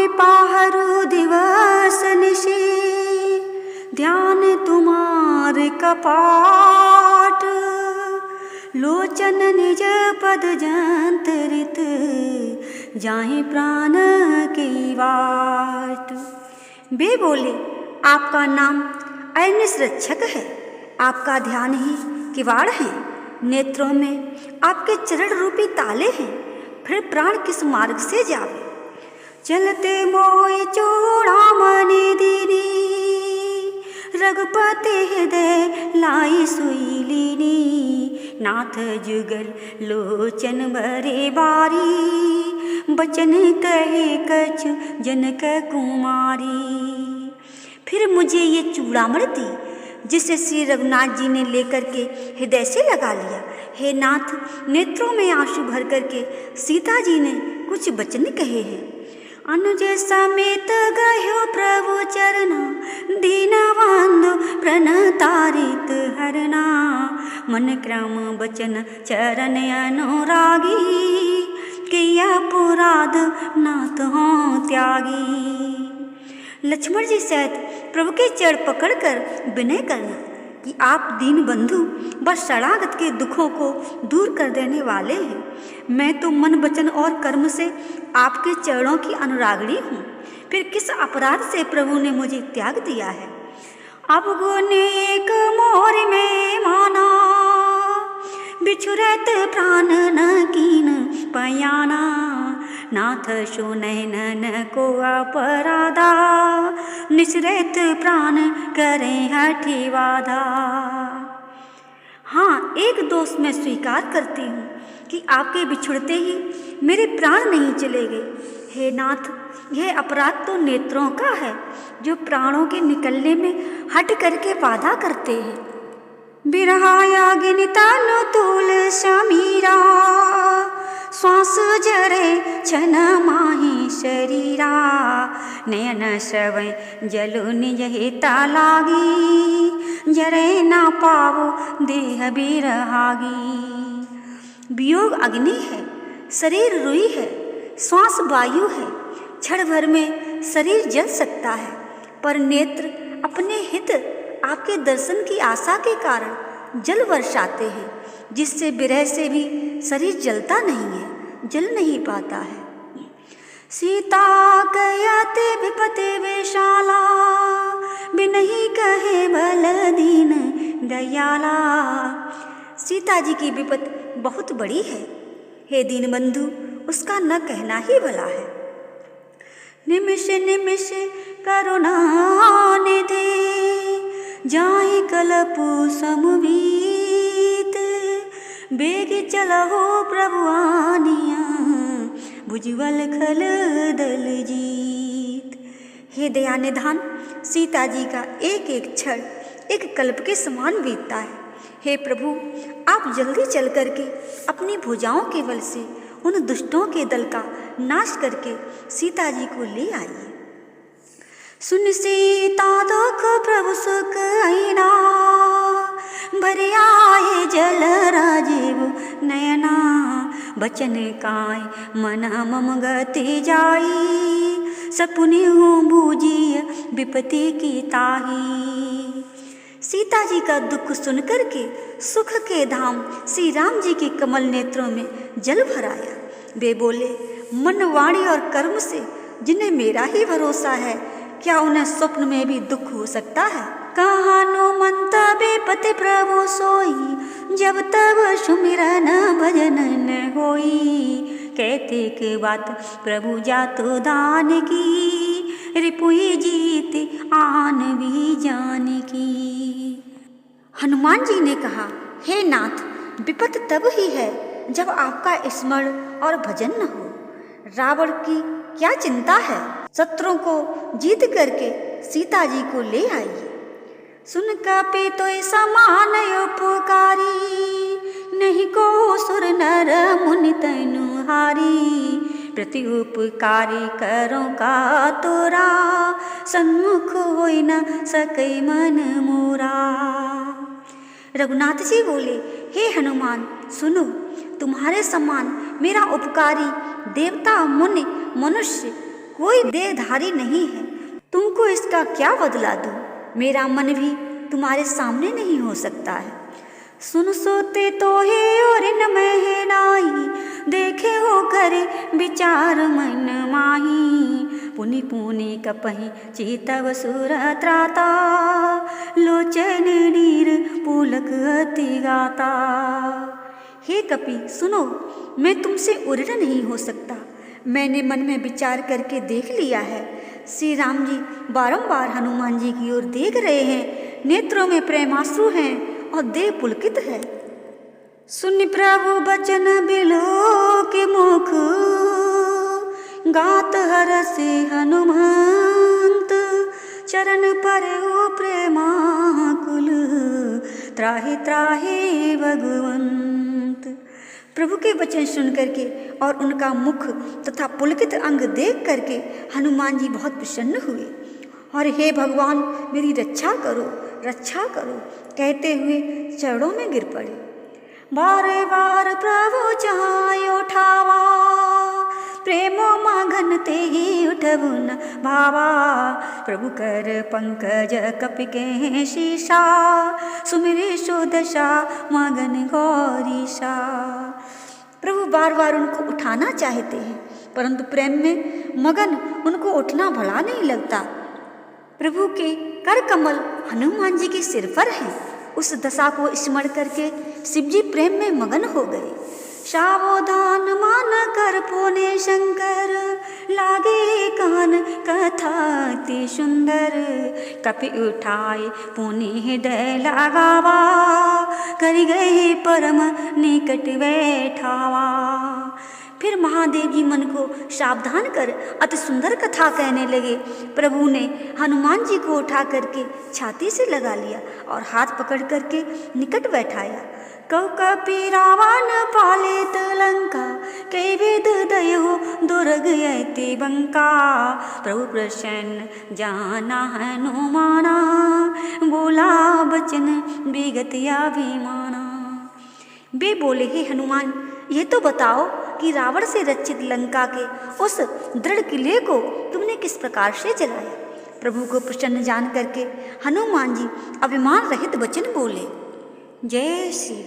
मैं पाहरु दिवस निशि, ध्यान तुम्हार कपाट। लोचन निज पद जंतरित, जाहि प्राण की वाट। वे बोले, आपका नाम अयनिश रक्षक है, आपका ध्यान ही किवाड़ है। नेत्रों में आपके चरण रूपी ताले हैं, फिर प्राण किस मार्ग से जावे। चलते मोय चूड़ामणि दीनी, रघुपति हृदय लाई सुई लीनी। नाथ जुगल लोचन भरे बारी, बचन कहे कछु जनक कुमारी। फिर मुझे ये चूड़ामणि दी, जिसे श्री रघुनाथ जी ने लेकर के हृदय से लगा लिया। हे नाथ, नेत्रों में आंसू भर करके सीता जी ने कुछ वचन कहे हैं। अनुज समेत गयो प्रभु चरना, दीनबंधु प्रणतारित हरना। मन क्रम वचन चरण अनुरागी, किया पुराद नाथ हो त्यागी। लक्ष्मण जी सहित प्रभु के चरण पकड़कर विनय करना कि आप दीन बंधु व शरणागत के दुखों को दूर कर देने वाले हैं। मैं तो मन वचन और कर्म से आपके चरणों की अनुरागिणी हूँ, फिर किस अपराध से प्रभु ने मुझे त्याग दिया है। अब गुण एक मोर में माना, बिछुरत प्राण न कीन पयाना। नाथ सुनय नन को अपराधा, निसरत प्राण करें हठी बाधा। हाँ, एक दोष मैं स्वीकार करती हूँ कि आपके बिछुड़ते ही मेरे प्राण नहीं चले गए। हे नाथ, यह अपराध तो नेत्रों का है, जो प्राणों के निकलने में हट करके बाधा करते हैं। बिरहाया गिनतानु तुल समीरा, श्वास जरे छन माही शरीरा। नयन श्रवय जलु निज हिता लागी, जरे ना पावो देह बिरहागी। वियोग अग्नि है, शरीर रुई है, श्वास वायु है। क्षण भर में शरीर जल सकता है, पर नेत्र अपने हित आपके दर्शन की आशा के कारण जल वर्षाते हैं, जिससे विरह से भी शरीर जलता नहीं है, जल नहीं पाता है। सीता कहते विपति विशाला, बिनहि कहे बल दीन दयाला। सीता जी की विपत बहुत बड़ी है, हे दीनबंधु, उसका न कहना ही भला है। निमिष निमिष करुणा निधि, जाहि कलपु समवीत। बेग चलहो प्रभु आनिया, भुजबल खल दल जीत। हे दया निधान, सीता जी का एक एक क्षण एक कल्प के समान बीतता है। हे प्रभु, आप जल्दी चल करके अपनी भुजाओं के बल से उन दुष्टों के दल का नाश करके सीता जी को ले आइए। सुन सीता दुख प्रभु सुख आईना, भरे आए जल राजीव नयना। बचन काय मन मम गति जाई, सपुनि हूँ बूझिय विपत्ति की ताही। सीता जी का दुख सुन करके सुख के धाम श्री राम जी के कमल नेत्रों में जल भराया। वे बोले, मन वाणी और कर्म से जिन्हें मेरा ही भरोसा है, क्या उन्हें स्वप्न में भी दुख हो सकता है। कहानो मंत बेपति प्रभु सोई, जब तब सुमिरन भजन न होई। कहते के बात प्रभु जातो दान की, रिपुई जीत आन भी जान की। हनुमान जी ने कहा, हे नाथ, विपत तब ही है जब आपका स्मरण और भजन न हो। रावण की क्या चिंता है, शत्रुओं को जीत करके सीता जी को ले आइए। सुन कपि तो समान उपकारी, नहीं को सुर नर मुनि तनु हारी। प्रति उपकारी करो का तोरा, सन्मुख होई न सकै मन मोरा। रघुनाथ जी बोले, हे हनुमान सुनो, तुम्हारे समान मेरा उपकारी देवता मुनि मनुष्य कोई देहधारी नहीं है, तुमको इसका क्या बदला दूं? मेरा मन भी तुम्हारे सामने नहीं हो सकता है। सुन सोते तो है और न में नाही, देखे हो करे विचार मन माही। पुनि पुनि कपहि चितव सुर त्राता, लोचन नीर पुलक अति गाता। हे कपि सुनो, मैं तुमसे उड़ना नहीं हो सकता। मैंने मन में विचार करके देख लिया है। श्री राम जी बारंबार हनुमान जी की ओर देख रहे हैं, नेत्रों में प्रेमाश्रु हैं और देह पुलकित है। सुन प्रभु बचन बिलो के मुख, गात हरसे हनुमंत। चरण पर हो प्रेमाकुल, त्राहि त्राहि भगवंत। प्रभु के वचन सुन करके और उनका मुख तथा पुलकित अंग देख करके हनुमान जी बहुत प्रसन्न हुए और हे भगवान मेरी रक्षा करो, रक्षा करो कहते हुए चरणों में गिर पड़े। बारे बार प्रभु चाहे उठावा, प्रेमो मगन ते ही उठबु न भावा। प्रभु कर पंकज कपि के शीशा, सुमिरे सो दशा मगन गौरीशा। प्रभु बार बार उनको उठाना चाहते हैं, परंतु प्रेम में मगन उनको उठना भला नहीं लगता। प्रभु के कर कमल हनुमान जी के सिर पर है। उस दशा को स्मरण करके शिव जी प्रेम में मगन हो गए। सावधान मान कर पोने शंकर, लागे कान कथा अति सुंदर। कपि उठाए पुनि हृदय लगावा, कर गए परम निकट बैठावा। फिर महादेव जी मन को सावधान कर अति सुंदर कथा कहने लगे। प्रभु ने हनुमान जी को उठा करके छाती से लगा लिया और हाथ पकड़ करके निकट बैठाया। कौ कपि रावण पालित लंका, कई वेद दयो दुर्ग अति बंका। प्रभु प्रसन्न जाना हनुमाना, बोला बचन विगत अभिमाना। वे बोले हे हनुमान, ये तो बताओ कि रावण से रचित लंका के उस दृढ़ किले को तुमने किस प्रकार से जलाया। प्रभु को प्रसन्न जान करके हनुमान जी अभिमान रहित वचन बोले। जय श्री